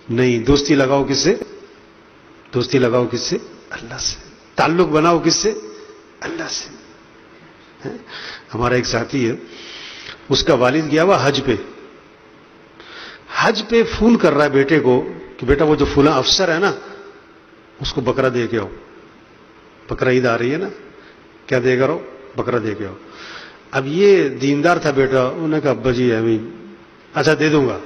نہیں، دوستی لگاؤ کس سے؟ دوستی لگاؤ کس سے؟ اللہ سے. تعلق بناؤ کس سے؟ اللہ سے. ہمارا ایک ساتھی ہے، اس کا والد گیا ہوا حج پہ. حج پہ فون کر رہا ہے بیٹے کو کہ بیٹا وہ جو فلاں افسر ہے نا اس کو بکرا دے کے آؤ. بکرا عید آ رہی ہے نا، کیا دے کر آؤ؟ بکرا دے کے آؤ. اب یہ دیندار تھا بیٹا، انہوں نے کہا ابا جی اچھا دے دوں گا.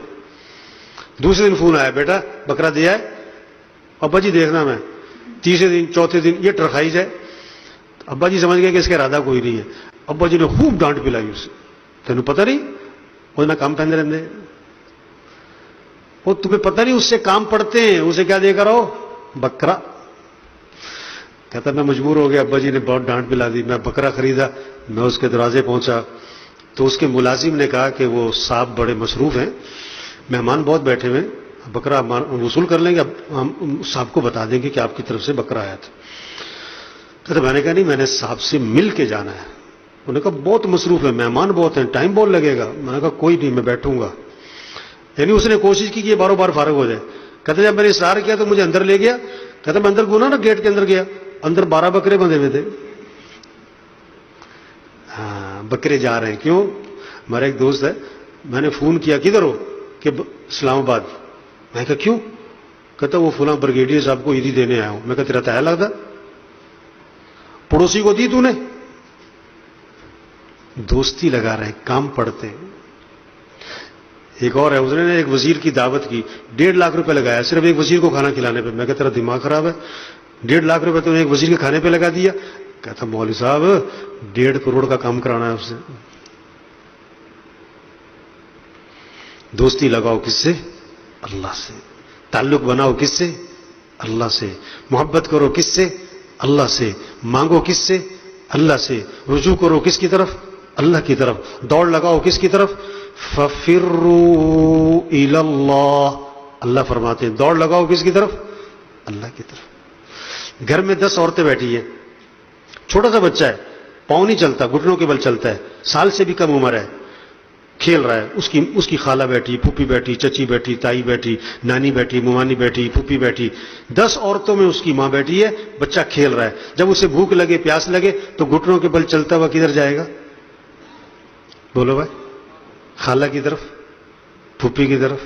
دوسرے دن فون آیا، بیٹا بکرا دیا ہے؟ ابا جی دیکھنا میں. تیسرے دن، چوتھے دن یہ ٹرکھائی جائے. ابا جی سمجھ گئے کہ اس کا ارادہ کوئی نہیں ہے. ابا جی نے خوب ڈانٹ پلائی اسے. تینوں پتہ نہیں وہ نہ کام پہنتے رہتے، وہ تمہیں پتہ نہیں اس سے کام پڑتے ہیں، اسے کیا دے کر آؤ؟ بکرا. کہتا میں مجبور ہو گیا، ابا جی نے بہت ڈانٹ پلا دی. میں بکرا خریدا، میں اس کے دروازے پہنچا تو اس کے ملازم نے کہا کہ وہ صاحب بڑے مصروف ہیں، مہمان بہت بیٹھے ہوئے، بکرا وصول کر لیں گے، ہم صاحب کو بتا دیں گے کہ آپ کی طرف سے بکرا آیا تھا. کہتا میں نے کہا نہیں، میں نے صاحب سے مل کے جانا ہے. انہوں نے کہا بہت مصروف ہے، مہمان بہت ہیں، ٹائم بہت لگے گا. میں نے کہا کوئی نہیں، میں بیٹھوں گا. یعنی اس نے کوشش کی کہ یہ باروں بار فارغ ہو جائے. کہتے جب میں نے اصرار کیا تو مجھے اندر لے گیا. کہتا میں اندر گنا نا، گیٹ کے اندر گیا، اندر 12 بکرے بندھے ہوئے تھے. ہاں بکرے جا رہے ہیں. کیوں؟ ہمارا ایک دوست ہے، میں نے فون کیا کدھر ہو؟ کہ اسلام آباد. میں کہا کیوں؟ کہتا وہ فلاں بریگیڈیئر صاحب کو عیدی دینے آیا ہوں. میں کہا تیرا تایا لگتا، پڑوسی کو دی تو نے. دوستی لگا رہے ہیں، کام پڑتے ہیں. ایک اور ہے، اس نے ایک وزیر کی دعوت کی، 1.5 لاکھ روپے لگایا صرف ایک وزیر کو کھانا کھلانے پہ. میں کہا تیرا دماغ خراب ہے، 1.5 لاکھ روپے تو نے ایک وزیر کے کھانے پہ لگا دیا. کہتا مولوی صاحب 1.5 کروڑ کا کام کرانا ہے اس سے. دوستی لگاؤ کس سے؟ اللہ سے. تعلق بناؤ کس سے؟ اللہ سے. محبت کرو کس سے؟ اللہ سے. مانگو کس سے؟ اللہ سے. رجوع کرو کس کی طرف؟ اللہ کی طرف. دوڑ لگاؤ کس کی طرف؟ فَفِرُّوا إِلَى اللَّهِ. اللہ فرماتے ہیں دوڑ لگاؤ کس کی طرف؟ اللہ کی طرف. گھر میں 10 عورتیں بیٹھی ہیں، چھوٹا سا بچہ ہے، پاؤں نہیں چلتا، گھٹنوں کے بل چلتا ہے، سال سے بھی کم عمر ہے، کھیل رہا ہے. اس کی خالہ بیٹھی، پھوپھی بیٹھی، چچی بیٹھی، تائی بیٹھی، نانی بیٹھی، ممانی بیٹھی، پھوپھی بیٹھی. 10 عورتوں میں اس کی ماں بیٹھی ہے، بچہ کھیل رہا ہے. جب اسے بھوک لگے، پیاس لگے تو گھٹنوں کے بل چلتا ہوا کدھر جائے گا؟ بولو بھائی. خالہ کی طرف، پھوپھی کی طرف،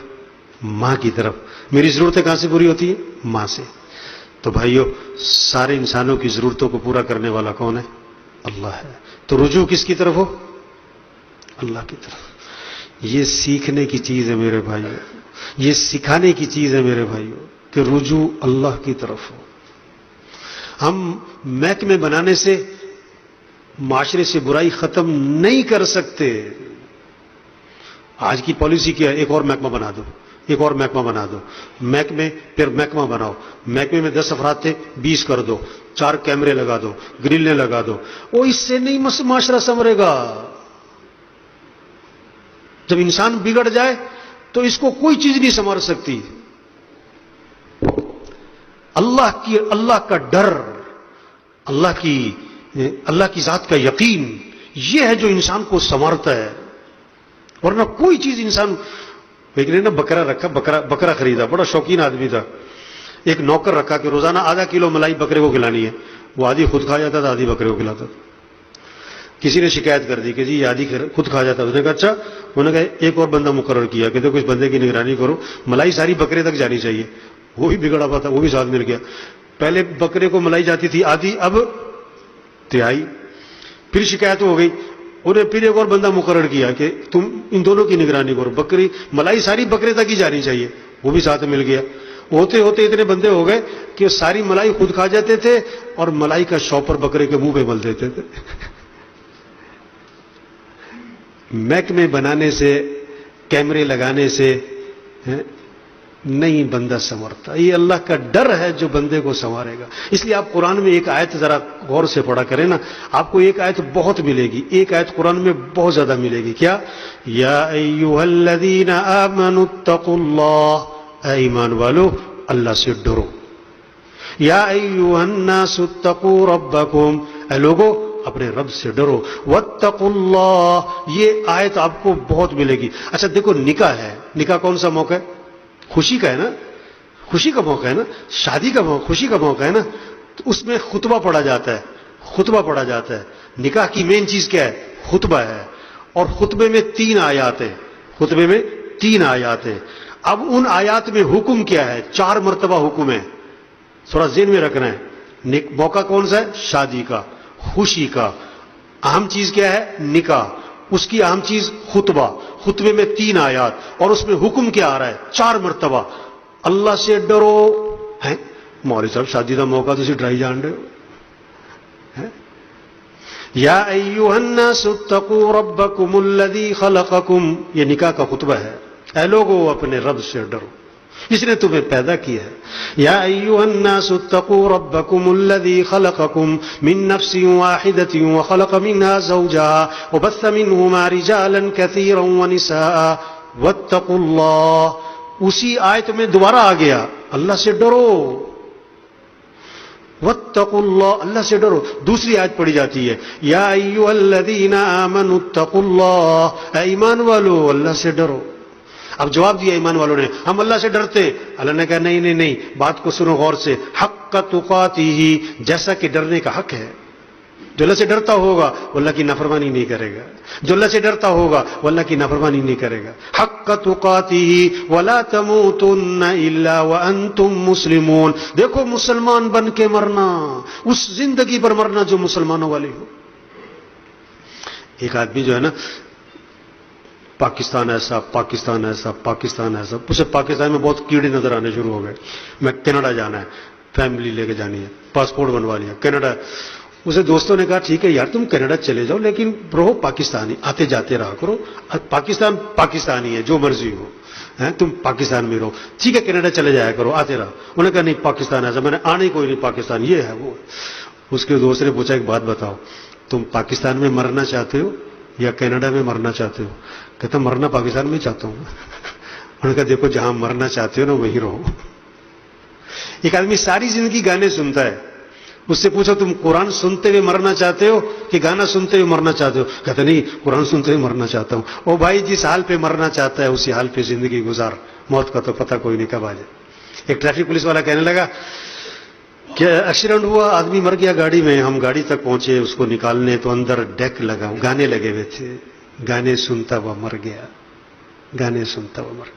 ماں کی طرف. میری ضرورتیں کہاں سے پوری ہوتی ہیں؟ ماں سے. تو بھائیو سارے انسانوں کی ضرورتوں کو پورا کرنے والا کون ہے؟ اللہ ہے. تو رجوع کس کی طرف ہو؟ اللہ کی طرف. یہ سیکھنے کی چیز ہے میرے بھائیو، یہ سکھانے کی چیز ہے میرے بھائیو کہ رجوع اللہ کی طرف ہو. ہم محکمے بنانے سے معاشرے سے برائی ختم نہیں کر سکتے. آج کی پالیسی کیا ہے؟ ایک اور محکمہ بنا دو، ایک اور محکمہ بنا دو. محکمے پھر محکمہ بناؤ. محکمے میں 10 افراد تھے، 20 کر دو، 4 کیمرے لگا دو، گرلیں لگا دو. وہ اس سے نہیں معاشرہ سنورے گا. جب انسان بگڑ جائے تو اس کو کوئی چیز نہیں سنوار سکتی. اللہ کا ڈر، اللہ کی ذات کا یقین، یہ ہے جو انسان کو سنوارتا ہے. ورنہ کوئی چیز انسان. ایک نے نا بکرا رکھا، بکرا خریدا، بڑا شوقین آدمی تھا. ایک نوکر رکھا کہ روزانہ ½ کلو ملائی بکرے کو کھلانی ہے. وہ آدھی خود کھا جاتا تھا، آدھی بکرے کو کھلاتا تھا. کسی نے شکایت کر دی کہ جی یہ آدھی خود کھا جاتا. اس نے کہا اچھا. انہوں نے کہا ایک اور بندہ مقرر کیا کہ دیکھو اس بندے کی نگرانی کرو، ملائی ساری بکرے تک جانی چاہیے. وہ بھی بگڑا ہوا تھا، وہ بھی ساتھ مل گیا. پہلے بکرے کو ملائی جاتی تھی آدھی، اب 1/3. پھر شکایت ہو گئی، انہیں پھر ایک اور بندہ مقرر کیا کہ تم ان دونوں کی نگرانی کرو، بکری ملائی ساری بکرے تک ہی جانی چاہیے. وہ بھی ساتھ مل گیا. ہوتے ہوتے اتنے بندے ہو گئے کہ ساری ملائی خود کھا جاتے تھے اور ملائی کا شاپر بکرے کے منہ پہ مل دیتے تھے. محکمے بنانے سے، کیمرے لگانے سے نہیں بندہ سنورتا. یہ اللہ کا ڈر ہے جو بندے کو سنوارے گا. اس لیے آپ قرآن میں ایک آیت ذرا غور سے پڑھا کریں نا، آپ کو ایک آیت بہت ملے گی، ایک آیت قرآن میں بہت زیادہ ملے گی. کیا؟ یا ایھا الذین آمنوا اتقوا اللہ. اے ایمان والو اللہ سے ڈرو. یا ایھا الناس اتقوا ربکم. اے لوگو اپنے رب سے ڈرو. واتقوا اللہ. یہ آیت آپ کو بہت ملے گی. اچھا دیکھو، نکاح ہے، نکاح کون سا موقع ہے؟ خوشی کا ہے نا. خوشی کا موقع ہے نا، شادی کا موقع، خوشی کا موقع ہے نا، تو اس میں خطبہ پڑھا جاتا ہے، خطبہ پڑھا جاتا ہے. نکاح کی مین چیز کیا ہے؟ خطبہ ہے. اور خطبے میں 3 آیات ہیں، خطبے میں 3 آیات ہیں. اب ان آیات میں حکم کیا ہے؟ 4 مرتبہ حکم ہے، تھوڑا ذہن میں رکھنا ہے. موقع کون سا ہے؟ شادی کا، خوشی کا. اہم چیز کیا ہے؟ نکاح. اس کی اہم چیز خطبہ. خطبے میں 3 آیات، اور اس میں حکم کیا آ رہا ہے؟ 4 مرتبہ. اللہ سے ڈرو. ہیں مولوی صاحب شادی کا موقع تو ڈرائی جان رہے ہو. یا ایھا الناس اتقوا ربکم الذی خلقکم، یہ نکاح کا خطبہ ہے. اے لوگو اپنے رب سے ڈرو جس نے تمہیں پیدا کیا ہے. یا ایھا الناس اتقوا ربکم الذی خلقکم من نفس واحدۃ وخلق منها زوجها وبث منهما رجالا كثيرا ونساء واتقوا اللہ. اسی آیت میں دوبارہ آ گیا اللہ سے ڈرو، واتقوا اللہ، اللہ سے ڈرو. دوسری آیت پڑھی جاتی ہے یا ایھا الذین آمنوا اتقوا اللہ، اے ایمان والو اللہ سے ڈرو. اب جواب دیا ایمان والوں نے ہم اللہ سے ڈرتے ہیں. اللہ نے کہا نہیں نہیں نہیں، بات کو سنو غور سے. حق تقاتہ، جیسا کہ ڈرنے کا حق ہے. جو اللہ سے ڈرتا ہوگا وہ اللہ کی نافرمانی نہیں کرے گا، جو اللہ سے ڈرتا ہوگا وہ اللہ کی نافرمانی نہیں کرے گا. حق تقاتہ ولا تموتن الا وانتم مسلمون. دیکھو مسلمان بن کے مرنا، اس زندگی پر مرنا جو مسلمانوں والی ہو. ایک آدمی جو ہے نا پاکستان ایسا، پاکستان ایسا، پاکستان ایسا، اسے پاکستان میں بہت کیڑے نظر آنے شروع ہو گئے. میں کینیڈا جانا ہے، فیملی لے کے جانی ہے، پاسپورٹ بنوا لیا، کینیڈا. اسے دوستوں نے کہا ٹھیک ہے یار تم کینیڈا چلے جاؤ لیکن رہو پاکستانی، آتے جاتے رہا کرو. پاکستان پاکستانی ہے، جو مرضی ہو، تم پاکستان میں رہو. ٹھیک ہے کینیڈا چلے جایا کرو، آتے رہا. انہوں نے کہا نہیں پاکستان ایسا. میں نے آنے ہی کوئی نہیں، پاکستان یہ ہے وہ. اس کے دوست نے پوچھا ایک بات بتاؤ، تم پاکستان میں مرنا چاہتے ہو یا کینیڈا میں مرنا چاہتے ہو؟ کہتا مرنا پاکستان میں چاہتا ہوں. انہوں نے کہا دیکھو جہاں مرنا چاہتے ہو نا وہیں رہو. ایک آدمی ساری زندگی گانے سنتا ہے، اس سے پوچھو تم قرآن سنتے ہوئے مرنا چاہتے ہو کہ گانا سنتے ہوئے مرنا چاہتے ہو؟ کہتا نہیں قرآن سنتے ہوئے مرنا چاہتا ہوں. او بھائی جس حال پہ مرنا چاہتا ہے اسی حال پہ زندگی گزار، موت کا تو پتہ کوئی نہیں کب آ جائے. ایک ٹریفک پولیس والا کہنے لگا کہ ایکسیڈنٹ ہوا، آدمی مر گیا گاڑی میں. ہم گاڑی تک پہنچے اس کو نکالنے تو اندر ڈیک لگا، گانے لگے ہوئے تھے. گانے سنتا ہوا مر گیا، گانے سنتا ہوا مر گیا.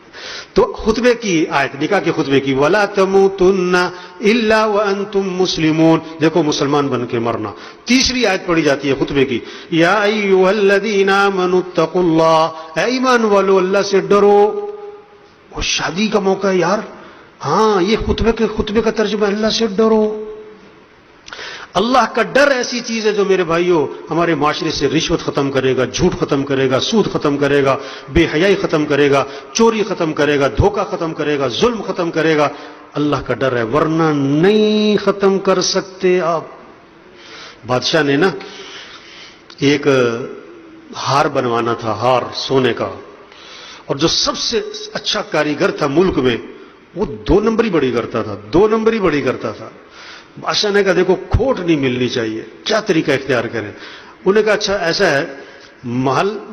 تو خطبے کی آیت، نکاح کے خطبے کی وَلَا تَمُوتُنَّ إِلَّا وَأَنْتُمْ مُسْلِمُونَ، دیکھو مسلمان بن کے مرنا. تیسری آیت پڑھی جاتی ہے خطبے کی یا ایھا الذین آمنوا اتقوا اللہ، اے ایمان والو اللہ سے ڈرو. وہ شادی کا موقع ہے یار. ہاں یہ خطبے کا ترجمہ اللہ سے ڈرو. اللہ کا ڈر ایسی چیز ہے جو میرے بھائیوں ہمارے معاشرے سے رشوت ختم کرے گا، جھوٹ ختم کرے گا، سود ختم کرے گا، بے حیائی ختم کرے گا، چوری ختم کرے گا، دھوکہ ختم کرے گا، ظلم ختم کرے گا. اللہ کا ڈر ہے، ورنہ نہیں ختم کر سکتے آپ. بادشاہ نے نا ایک ہار بنوانا تھا، ہار سونے کا، اور جو سب سے اچھا کاریگر تھا ملک میں وہ 2 نمبری بڑی کرتا تھا، 2 نمبری بڑی کرتا تھا. بادشاہ نے کہا دیکھو کھوٹ نہیں ملنی چاہیے، کیا طریقہ اختیار کریں؟ انہوں نے کہا اچھا ایسا ہے،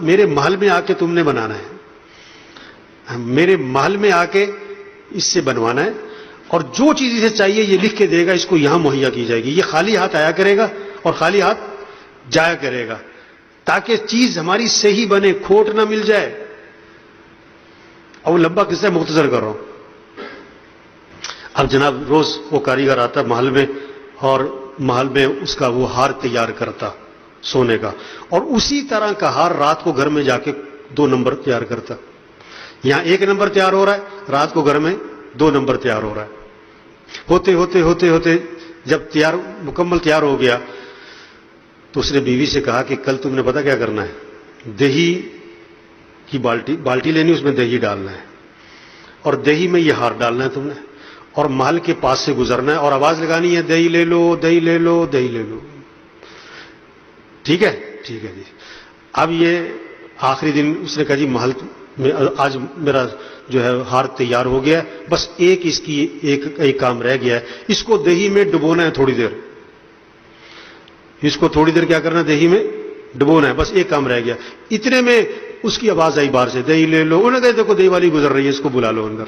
میرے محل میں آ کے تم نے بنانا ہے، میرے محل میں آ کے اس سے بنوانا ہے، اور جو چیز اسے چاہیے یہ لکھ کے دے گا، اس کو یہاں مہیا کی جائے گی. یہ خالی ہاتھ آیا کرے گا اور خالی ہاتھ جایا کرے گا، تاکہ چیز ہماری صحیح بنے، کھوٹ نہ مل جائے. اور لمبا قصہ مختصر کر رہا ہوں. اب جناب روز وہ کاریگر آتا محل میں اور محل میں اس کا وہ ہار تیار کرتا سونے کا، اور اسی طرح کا ہار رات کو گھر میں جا کے 2 نمبر تیار کرتا. یہاں 1 نمبر تیار ہو رہا ہے، رات کو گھر میں 2 نمبر تیار ہو رہا ہے. ہوتے ہوتے ہوتے ہوتے جب مکمل تیار ہو گیا تو اس نے بیوی سے کہا کہ کل تم نے پتا کیا کرنا ہے، دہی کی بالٹی لینی، اس میں دہی ڈالنا ہے اور دہی میں یہ ہار ڈالنا ہے تم نے، اور محل کے پاس سے گزرنا ہے اور آواز لگانی ہے دہی لے لو، دہی لے لو، دہی لے لو. ٹھیک ہے ٹھیک ہے جی. اب یہ آخری دن اس نے کہا جی محل میں آج میرا جو ہے ہار تیار ہو گیا ہے، بس ایک کام رہ گیا ہے، اس کو دہی میں ڈبونا ہے تھوڑی دیر، اس کو تھوڑی دیر کیا کرنا ہے، دہی میں ڈبونا ہے، بس ایک کام رہ گیا. اتنے میں اس کی آواز آئی باہر سے دہی لے لو. انہوں نے کہا دیکھو دہی والی گزر رہی ہے، اس کو بلا لو اندر.